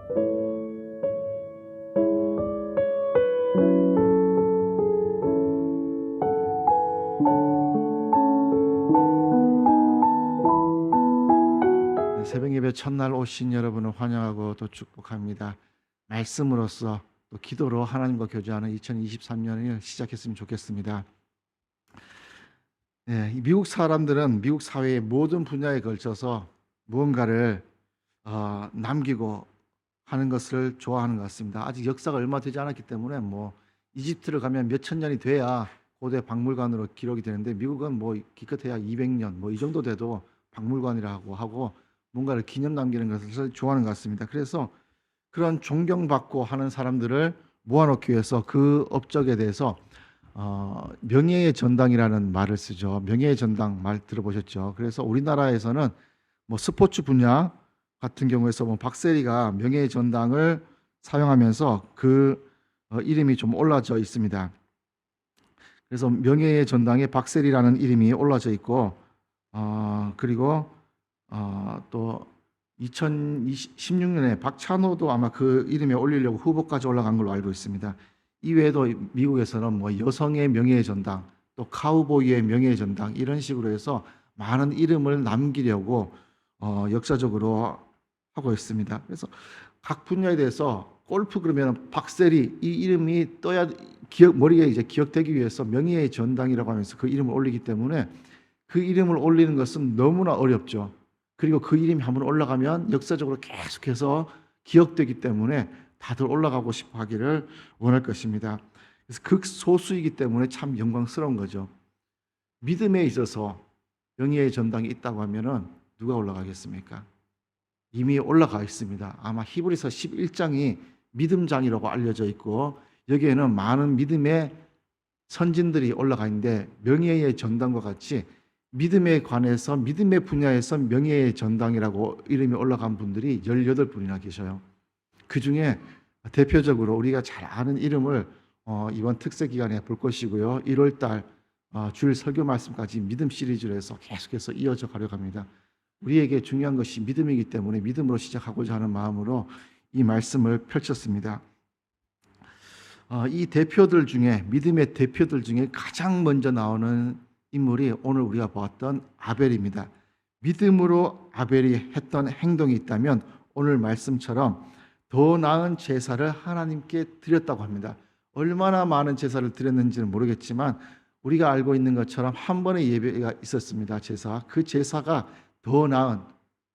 새벽 예배 첫날 오신 여러분을 환영하고 또 축복합니다. 말씀으로써 또 기도로 하나님과 교제하는 2023년을 시작했으면 좋겠습니다. 미국 사람들은 미국 사회의 모든 분야에 걸쳐서 무언가를 남기고 하는 것을 좋아하는 것 같습니다. 아직 역사가 얼마 되지 않았기 때문에 이집트를 가면 몇천 년이 돼야 고대 박물관으로 기록이 되는데, 미국은 기껏해야 200년 이 정도 돼도 박물관이라고 하고 뭔가를 기념 남기는 것을 좋아하는 것 같습니다. 그래서 그런 존경받고 하는 사람들을 모아놓기 위해서 그 업적에 대해서 명예의 전당이라는 말을 쓰죠. 명예의 전당 말 들어보셨죠? 그래서 우리나라에서는 스포츠 분야 같은 경우에서 박세리가 명예의 전당을 사용하면서 그 이름이 좀 올라져 있습니다. 그래서 명예의 전당에 박세리라는 이름이 올라져 있고, 그리고 또 2016년에 박찬호도 아마 그 이름에 올리려고 후보까지 올라간 걸로 알고 있습니다. 이외에도 미국에서는 여성의 명예의 전당, 또 카우보이의 명예의 전당, 이런 식으로 해서 많은 이름을 남기려고 역사적으로 하고 있습니다. 그래서 각 분야에 대해서 골프 그러면 박세리 이 이름이 떠야 머리에 이제 기억되기 위해서 명예의 전당이라고 하면서 그 이름을 올리기 때문에 그 이름을 올리는 것은 너무나 어렵죠. 그리고 그 이름이 한번 올라가면 역사적으로 계속해서 기억되기 때문에 다들 올라가고 싶어 하기를 원할 것입니다. 그래서 극소수이기 때문에 참 영광스러운 거죠. 믿음에 있어서 명예의 전당이 있다고 하면은 누가 올라가겠습니까? 이미 올라가 있습니다. 아마 히브리서 11장이 믿음장이라고 알려져 있고, 여기에는 많은 믿음의 선진들이 올라가 있는데, 명예의 전당과 같이 믿음에 관해서 믿음의 분야에서 명예의 전당이라고 이름이 올라간 분들이 18분이나 계셔요. 그 중에 대표적으로 우리가 잘 아는 이름을 이번 특세 기간에 볼 것이고요. 1월달 주일 설교 말씀까지 믿음 시리즈로 해서 계속해서 이어져 가려고 합니다. 우리에게 중요한 것이 믿음이기 때문에 믿음으로 시작하고자 하는 마음으로 이 말씀을 펼쳤습니다. 이 대표들 중에, 믿음의 대표들 중에 가장 먼저 나오는 인물이 오늘 우리가 보았던 아벨입니다. 믿음으로 아벨이 했던 행동이 있다면 오늘 말씀처럼 더 나은 제사를 하나님께 드렸다고 합니다. 얼마나 많은 제사를 드렸는지는 모르겠지만 우리가 알고 있는 것처럼 한 번의 예배가 있었습니다. 제사. 그 제사가 더 나은,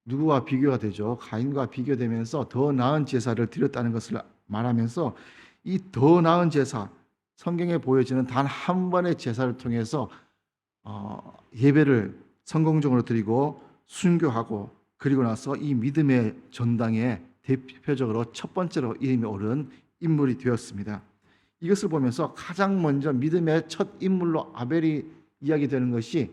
누구와 비교가 되죠? 가인과 비교되면서 더 나은 제사를 드렸다는 것을 말하면서, 이 더 나은 제사, 성경에 보여지는 단 한 번의 제사를 통해서 예배를 성공적으로 드리고 순교하고, 그리고 나서 이 믿음의 전당에 대표적으로 첫 번째로 이름이 오른 인물이 되었습니다. 이것을 보면서 가장 먼저 믿음의 첫 인물로 아벨이 이야기되는 것이,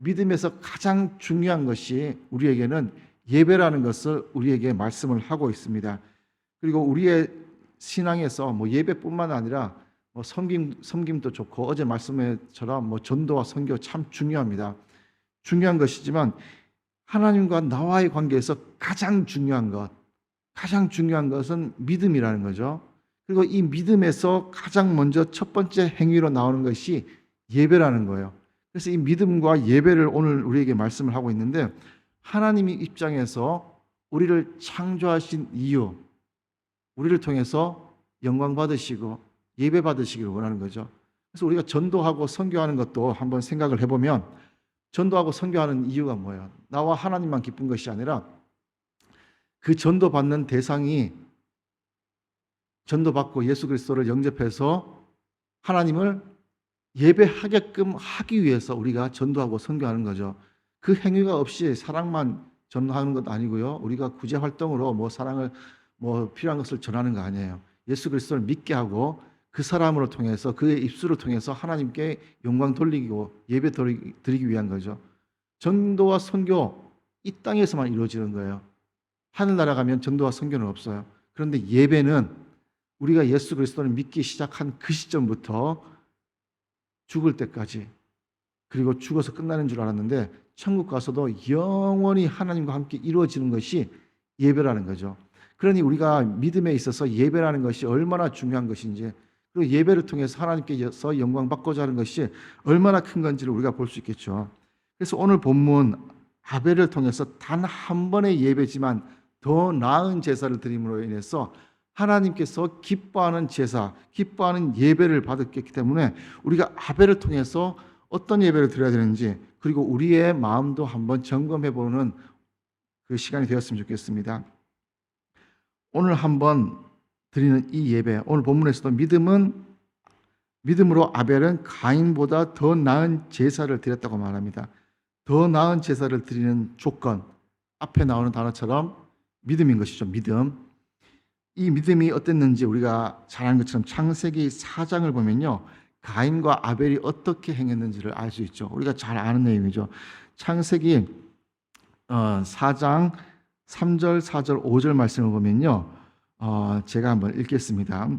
믿음에서 가장 중요한 것이 우리에게는 예배라는 것을 우리에게 말씀을 하고 있습니다. 그리고 우리의 신앙에서 예배뿐만 아니라 섬김도 좋고, 어제 말씀처럼 전도와 선교 참 중요합니다. 중요한 것이지만 하나님과 나와의 관계에서 가장 중요한 것은 믿음이라는 거죠. 그리고 이 믿음에서 가장 먼저 첫 번째 행위로 나오는 것이 예배라는 거예요. 그래서 이 믿음과 예배를 오늘 우리에게 말씀을 하고 있는데, 하나님이 입장에서 우리를 창조하신 이유, 우리를 통해서 영광 받으시고 예배 받으시기를 원하는 거죠. 그래서 우리가 전도하고 선교하는 것도 한번 생각을 해보면, 전도하고 선교하는 이유가 뭐예요? 나와 하나님만 기쁜 것이 아니라 그 전도받는 대상이 전도받고 예수 그리스도를 영접해서 하나님을 예배하게끔 하기 위해서 우리가 전도하고 선교하는 거죠. 그 행위가 없이 사랑만 전하는 것 아니고요. 우리가 구제 활동으로 사랑을 필요한 것을 전하는 거 아니에요. 예수 그리스도를 믿게 하고 그 사람으로 통해서, 그의 입술을 통해서 하나님께 영광 돌리고 예배 드리기 위한 거죠. 전도와 선교 이 땅에서만 이루어지는 거예요. 하늘나라 가면 전도와 선교는 없어요. 그런데 예배는 우리가 예수 그리스도를 믿기 시작한 그 시점부터 죽을 때까지, 그리고 죽어서 끝나는 줄 알았는데 천국 가서도 영원히 하나님과 함께 이루어지는 것이 예배라는 거죠. 그러니 우리가 믿음에 있어서 예배라는 것이 얼마나 중요한 것인지, 그리고 예배를 통해서 하나님께서 영광 받고자 하는 것이 얼마나 큰 건지를 우리가 볼 수 있겠죠. 그래서 오늘 본문 아벨을 통해서 단 한 번의 예배지만 더 나은 제사를 드림으로 인해서 하나님께서 기뻐하는 제사, 기뻐하는 예배를 받았기 때문에 우리가 아벨을 통해서 어떤 예배를 드려야 되는지, 그리고 우리의 마음도 한번 점검해 보는 그 시간이 되었으면 좋겠습니다. 오늘 한번 드리는 이 예배, 오늘 본문에서도 믿음으로 아벨은 가인보다 더 나은 제사를 드렸다고 말합니다. 더 나은 제사를 드리는 조건, 앞에 나오는 단어처럼 믿음인 것이죠. 믿음. 이 믿음이 어땠는지 우리가 잘 아는 것처럼 창세기 4장을 보면요, 가인과 아벨이 어떻게 행했는지를 알 수 있죠. 우리가 잘 아는 내용이죠. 창세기 4장 3절, 4절, 5절 말씀을 보면요, 제가 한번 읽겠습니다.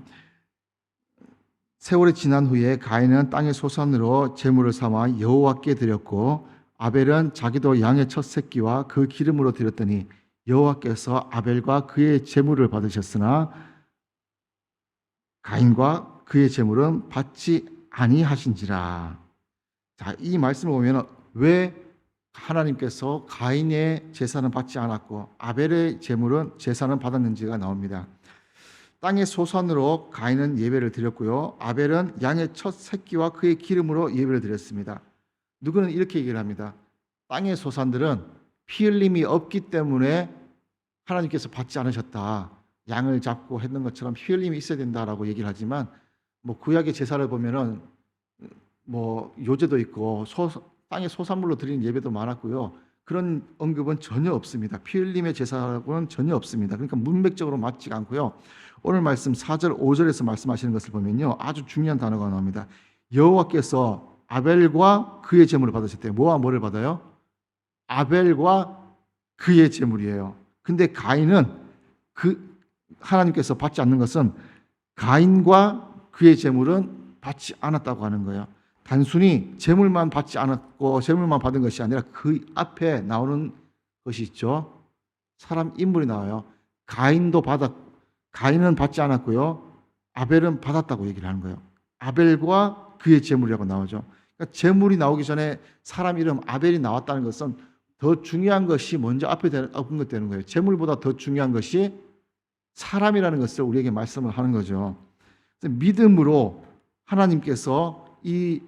세월이 지난 후에 가인은 땅의 소산으로 제물을 삼아 여호와께 드렸고 아벨은 자기도 양의 첫 새끼와 그 기름으로 드렸더니 여호와께서 아벨과 그의 제물을 받으셨으나 가인과 그의 제물은 받지 아니하신지라. 자, 이 말씀을 보면 왜 하나님께서 가인의 제사는 받지 않았고 아벨의 제사는 받았는지가 나옵니다. 땅의 소산으로 가인은 예배를 드렸고요, 아벨은 양의 첫 새끼와 그의 기름으로 예배를 드렸습니다. 누구는 이렇게 얘기를 합니다. 땅의 소산들은 피 흘림이 없기 때문에 하나님께서 받지 않으셨다. 양을 잡고 했는 것처럼 피 흘림이 있어야 된다라고 얘기를 하지만, 구약의 제사를 보면은 요제도 있고 땅의 소산물로 드리는 예배도 많았고요. 그런 언급은 전혀 없습니다. 피 흘림의 제사라고는 전혀 없습니다. 그러니까 문맥적으로 맞지 않고요. 오늘 말씀 4절, 5절에서 말씀하시는 것을 보면요, 아주 중요한 단어가 나옵니다. 여호와께서 아벨과 그의 제물을 받으셨대요. 뭐와 뭐를 받아요? 아벨과 그의 제물이에요. 근데 가인은 하나님께서 받지 않는 것은 가인과 그의 제물은 받지 않았다고 하는 거예요. 단순히 제물만 받지 않았고 제물만 받은 것이 아니라 그 앞에 나오는 것이 있죠. 사람 인물이 나와요. 가인은 받지 않았고요, 아벨은 받았다고 얘기를 하는 거예요. 아벨과 그의 제물이라고 나오죠. 그러니까 제물이 나오기 전에 사람 이름 아벨이 나왔다는 것은 더 중요한 것이 먼저 앞에 언급되는 거예요. 제물보다 더 중요한 것이 사람이라는 것을 우리에게 말씀을 하는 거죠. 믿음으로 하나님께서 이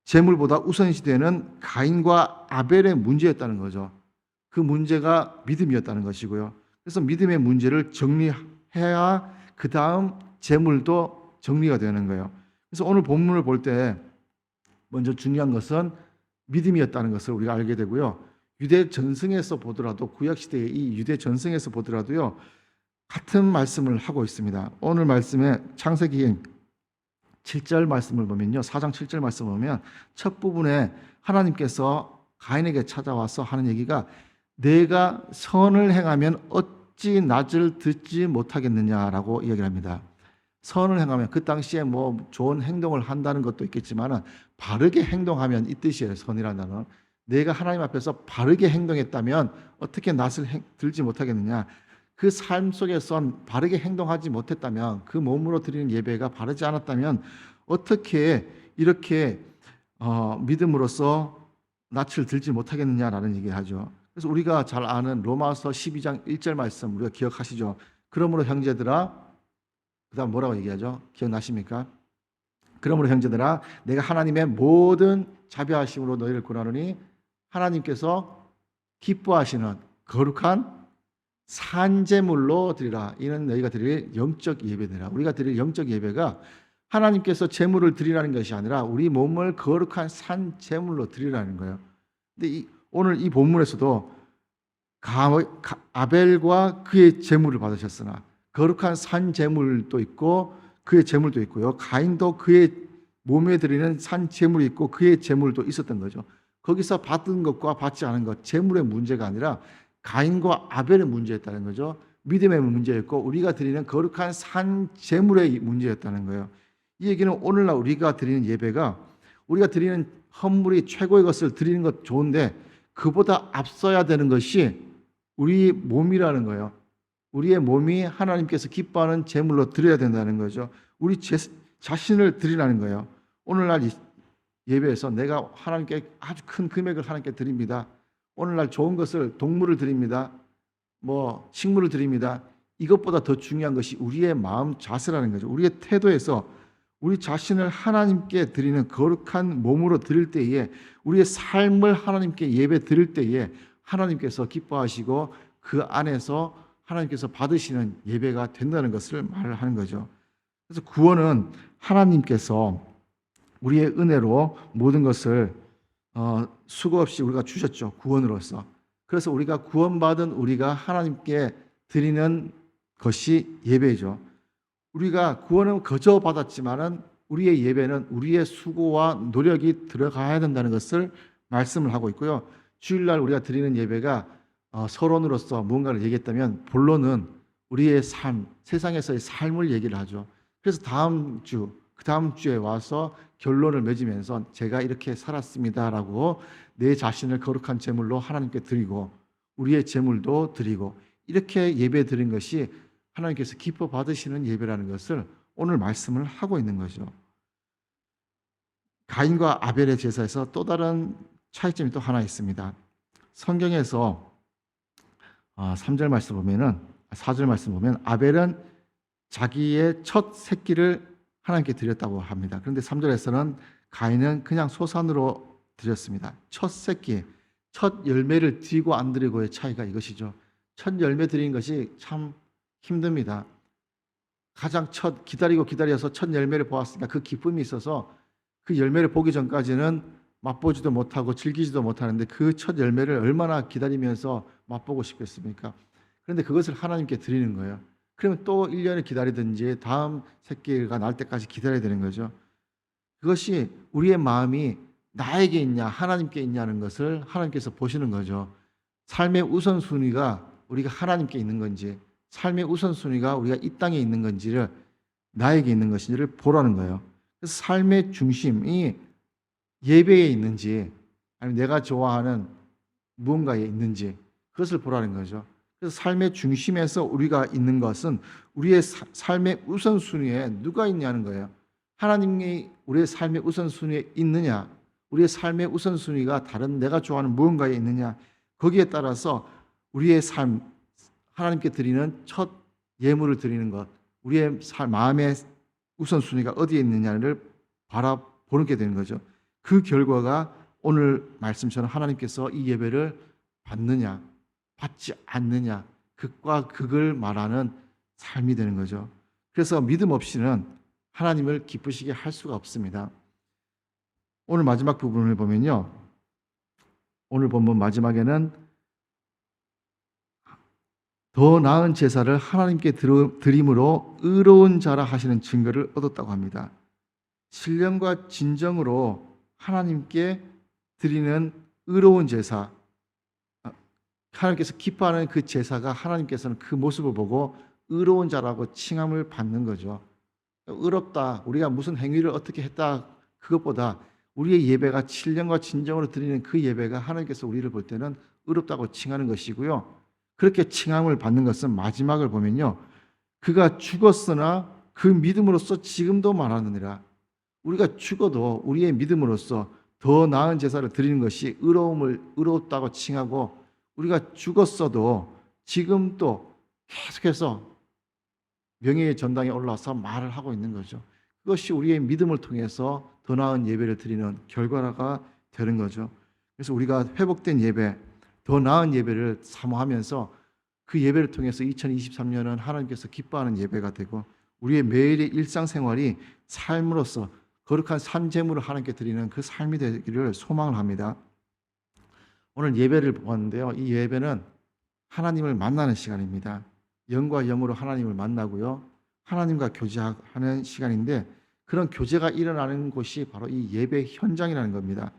제물보다 우선시되는 가인과 아벨의 문제였다는 거죠. 그 문제가 믿음이었다는 것이고요. 그래서 믿음의 문제를 정리해야 그 다음 제물도 정리가 되는 거예요. 그래서 오늘 본문을 볼 때 먼저 중요한 것은 믿음이었다는 것을 우리가 알게 되고요. 유대 전승에서 보더라도, 구약 시대의 이 유대 전승에서 보더라도요, 같은 말씀을 하고 있습니다. 오늘 말씀에 창세기 7절 말씀을 보면요, 4장 7절 말씀을 보면 첫 부분에 하나님께서 가인에게 찾아와서 하는 얘기가 내가 선을 행하면 어찌 낯을 듣지 못하겠느냐라고 이야기를 합니다. 선을 행하면, 그 당시에 좋은 행동을 한다는 것도 있겠지만 바르게 행동하면 이 뜻이에요. 선이라는 단어는. 내가 하나님 앞에서 바르게 행동했다면 어떻게 낯을 들지 못하겠느냐. 그 삶 속에선 바르게 행동하지 못했다면, 그 몸으로 드리는 예배가 바르지 않았다면 어떻게 이렇게 믿음으로써 낯을 들지 못하겠느냐라는 얘기를 하죠. 그래서 우리가 잘 아는 로마서 12장 1절 말씀 우리가 기억하시죠. 그러므로 형제들아, 그 다음 뭐라고 얘기하죠? 기억나십니까? 그러므로 형제들아, 내가 하나님의 모든 자비하심으로 너희를 구하노니 하나님께서 기뻐하시는 거룩한 산제물로 드리라. 이는 너희가 드릴 영적 예배되라. 우리가 드릴 영적 예배가 하나님께서 제물을 드리라는 것이 아니라 우리 몸을 거룩한 산제물로 드리라는 거예요. 근데 오늘 이 본문에서도 아벨과 그의 제물을 받으셨으나, 거룩한 산제물도 있고 그의 제물도 있고요, 가인도 그의 몸에 드리는 산제물이 있고 그의 제물도 있었던 거죠. 거기서 받은 것과 받지 않은 것, 제물의 문제가 아니라 가인과 아벨의 문제였다는 거죠. 믿음의 문제였고 우리가 드리는 거룩한 산 제물의 문제였다는 거예요. 이 얘기는 오늘날 우리가 드리는 예배가, 우리가 드리는 헌물이 최고의 것을 드리는 것 좋은데 그보다 앞서야 되는 것이 우리 몸이라는 거예요. 우리의 몸이 하나님께서 기뻐하는 제물로 드려야 된다는 거죠. 우리 자신을 드리라는 거예요. 오늘날 예배에서 내가 하나님께 아주 큰 금액을 하나님께 드립니다. 오늘날 좋은 것을 동물을 드립니다. 뭐 식물을 드립니다. 이것보다 더 중요한 것이 우리의 마음 자세라는 거죠. 우리의 태도에서 우리 자신을 하나님께 드리는 거룩한 몸으로 드릴 때에, 우리의 삶을 하나님께 예배 드릴 때에 하나님께서 기뻐하시고 그 안에서 하나님께서 받으시는 예배가 된다는 것을 말하는 거죠. 그래서 구원은 하나님께서 우리의 은혜로 모든 것을 수고 없이 우리가 주셨죠. 구원으로서. 그래서 우리가 구원받은 우리가 하나님께 드리는 것이 예배죠. 우리가 구원은 거저 받았지만은 우리의 예배는 우리의 수고와 노력이 들어가야 된다는 것을 말씀을 하고 있고요. 주일날 우리가 드리는 예배가 서론으로서 무언가를 얘기했다면 본론은 우리의 삶, 세상에서의 삶을 얘기를 하죠. 그래서 그 다음 주에 와서 결론을 맺으면서 제가 이렇게 살았습니다라고 내 자신을 거룩한 제물로 하나님께 드리고 우리의 제물도 드리고 이렇게 예배 드린 것이 하나님께서 기뻐 받으시는 예배라는 것을 오늘 말씀을 하고 있는 거죠. 가인과 아벨의 제사에서 또 다른 차이점이 또 하나 있습니다. 성경에서 3절 말씀 보면은 4절 말씀 보면 아벨은 자기의 첫 새끼를 하나님께 드렸다고 합니다. 그런데 3절에서는 가인은 그냥 소산으로 드렸습니다. 첫 새끼, 첫 열매를 드리고 안 드리고의 차이가 이것이죠. 첫 열매 드리는 것이 참 힘듭니다. 가장 첫 기다려서 첫 열매를 보았으니까 그 기쁨이 있어서 그 열매를 보기 전까지는 맛보지도 못하고 즐기지도 못하는데 그 첫 열매를 얼마나 기다리면서 맛보고 싶겠습니까? 그런데 그것을 하나님께 드리는 거예요. 그러면 또 1년을 기다리든지 다음 새끼가 날 때까지 기다려야 되는 거죠. 그것이 우리의 마음이 나에게 있냐 하나님께 있냐는 것을 하나님께서 보시는 거죠. 삶의 우선순위가 우리가 하나님께 있는 건지, 삶의 우선순위가 우리가 이 땅에 있는 건지를, 나에게 있는 것인지를 보라는 거예요. 그래서 삶의 중심이 예배에 있는지 아니면 내가 좋아하는 무언가에 있는지 그것을 보라는 거죠. 그래서 삶의 중심에서 우리가 있는 것은 우리의 삶의 우선순위에 누가 있냐는 거예요. 하나님이 우리의 삶의 우선순위에 있느냐, 우리의 삶의 우선순위가 다른 내가 좋아하는 무언가에 있느냐, 거기에 따라서 우리의 삶, 하나님께 드리는 첫 예물을 드리는 것, 우리의 마음의 우선순위가 어디에 있느냐를 바라보는 게 되는 거죠. 그 결과가 오늘 말씀처럼 하나님께서 이 예배를 받느냐 받지 않느냐, 극과 극을 말하는 삶이 되는 거죠. 그래서 믿음 없이는 하나님을 기쁘시게 할 수가 없습니다. 오늘 마지막 부분을 보면요, 오늘 본문 마지막에는 더 나은 제사를 하나님께 드림으로 의로운 자라 하시는 증거를 얻었다고 합니다. 신령과 진정으로 하나님께 드리는 의로운 제사, 하나님께서 기뻐하는 그 제사가 하나님께서는 그 모습을 보고 의로운 자라고 칭함을 받는 거죠. 의롭다, 우리가 무슨 행위를 어떻게 했다, 그것보다 우리의 예배가 신령과 진정으로 드리는 그 예배가 하나님께서 우리를 볼 때는 의롭다고 칭하는 것이고요. 그렇게 칭함을 받는 것은 마지막을 보면요, 그가 죽었으나 그 믿음으로써 지금도 말하느니라. 우리가 죽어도 우리의 믿음으로써 더 나은 제사를 드리는 것이 의롭다고 칭하고, 우리가 죽었어도 지금 또 계속해서 명예의 전당에 올라서 말을 하고 있는 거죠. 그것이 우리의 믿음을 통해서 더 나은 예배를 드리는 결과가 되는 거죠. 그래서 우리가 회복된 예배, 더 나은 예배를 사모하면서 그 예배를 통해서 2023년은 하나님께서 기뻐하는 예배가 되고 우리의 매일의 일상생활이 삶으로서 거룩한 산제물을 하나님께 드리는 그 삶이 되기를 소망을 합니다. 오늘 예배를 보았는데요, 이 예배는 하나님을 만나는 시간입니다. 영과 영으로 하나님을 만나고요, 하나님과 교제하는 시간인데, 그런 교제가 일어나는 곳이 바로 이 예배 현장이라는 겁니다.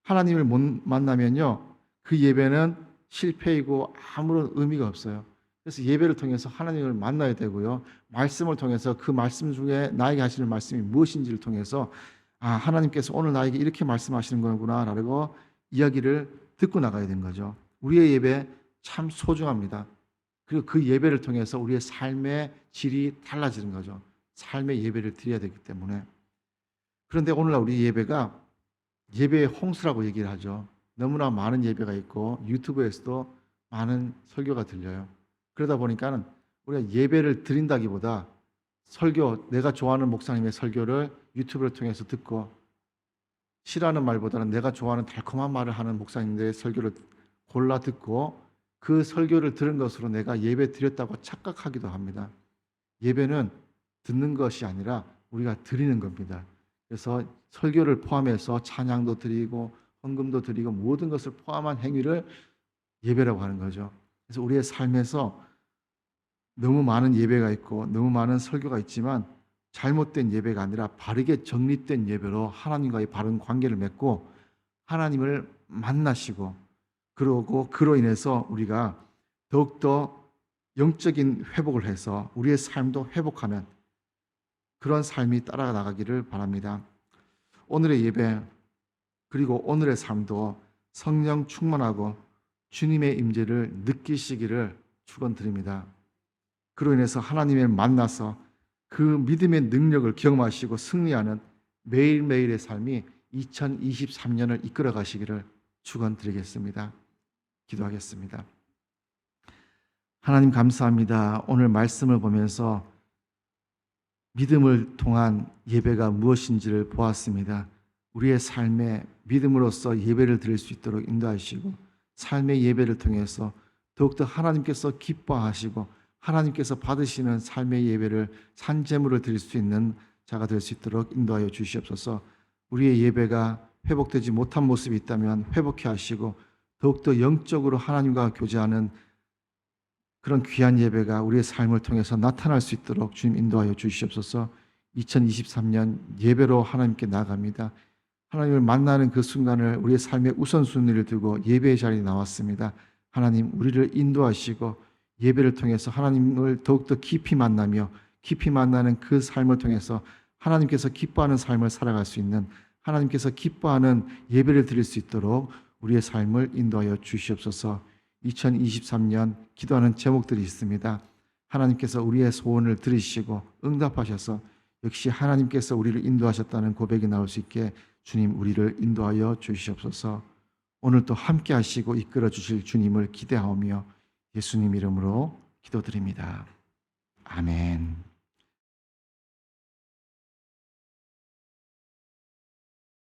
하나님을 못 만나면요, 그 예배는 실패이고 아무런 의미가 없어요. 그래서 예배를 통해서 하나님을 만나야 되고요, 말씀을 통해서 그 말씀 중에 나에게 하시는 말씀이 무엇인지를 통해서 하나님께서 오늘 나에게 이렇게 말씀하시는 거구나 라고 이야기를 듣고 나가야 되는 거죠. 우리의 예배 참 소중합니다. 그리고 그 예배를 통해서 우리의 삶의 질이 달라지는 거죠. 삶의 예배를 드려야 되기 때문에. 그런데 오늘날 우리 예배가 예배의 홍수라고 얘기를 하죠. 너무나 많은 예배가 있고 유튜브에서도 많은 설교가 들려요. 그러다 보니까는 우리가 예배를 드린다기보다 설교, 내가 좋아하는 목사님의 설교를 유튜브를 통해서 듣고, 싫어하는 말보다는 내가 좋아하는 달콤한 말을 하는 목사님들의 설교를 골라 듣고 그 설교를 들은 것으로 내가 예배 드렸다고 착각하기도 합니다. 예배는 듣는 것이 아니라 우리가 드리는 겁니다. 그래서 설교를 포함해서 찬양도 드리고 헌금도 드리고 모든 것을 포함한 행위를 예배라고 하는 거죠. 그래서 우리의 삶에서 너무 많은 예배가 있고 너무 많은 설교가 있지만 잘못된 예배가 아니라 바르게 정립된 예배로 하나님과의 바른 관계를 맺고 하나님을 만나시고, 그러고 그로 인해서 우리가 더욱더 영적인 회복을 해서 우리의 삶도 회복하는 그런 삶이 따라나가기를 바랍니다. 오늘의 예배 그리고 오늘의 삶도 성령 충만하고 주님의 임재를 느끼시기를 축원드립니다. 그로 인해서 하나님을 만나서 그 믿음의 능력을 경험하시고 승리하는 매일매일의 삶이 2023년을 이끌어 가시기를 축원드리겠습니다. 기도하겠습니다. 하나님 감사합니다. 오늘 말씀을 보면서 믿음을 통한 예배가 무엇인지를 보았습니다. 우리의 삶에 믿음으로써 예배를 드릴 수 있도록 인도하시고 삶의 예배를 통해서 더욱더 하나님께서 기뻐하시고 하나님께서 받으시는 삶의 예배를 산제물을 드릴 수 있는 자가 될 수 있도록 인도하여 주시옵소서. 우리의 예배가 회복되지 못한 모습이 있다면 회복해 하시고 더욱더 영적으로 하나님과 교제하는 그런 귀한 예배가 우리의 삶을 통해서 나타날 수 있도록 주님 인도하여 주시옵소서. 2023년 예배로 하나님께 나아갑니다. 하나님을 만나는 그 순간을 우리의 삶의 우선순위를 두고 예배의 자리에 나왔습니다. 하나님 우리를 인도하시고 예배를 통해서 하나님을 더욱더 깊이 만나며 깊이 만나는 그 삶을 통해서 하나님께서 기뻐하는 삶을 살아갈 수 있는, 하나님께서 기뻐하는 예배를 드릴 수 있도록 우리의 삶을 인도하여 주시옵소서. 2023년 기도하는 제목들이 있습니다. 하나님께서 우리의 소원을 들으시고 응답하셔서 역시 하나님께서 우리를 인도하셨다는 고백이 나올 수 있게 주님 우리를 인도하여 주시옵소서. 오늘 또 함께 하시고 이끌어 주실 주님을 기대하오며 예수님 이름으로 기도드립니다. 아멘.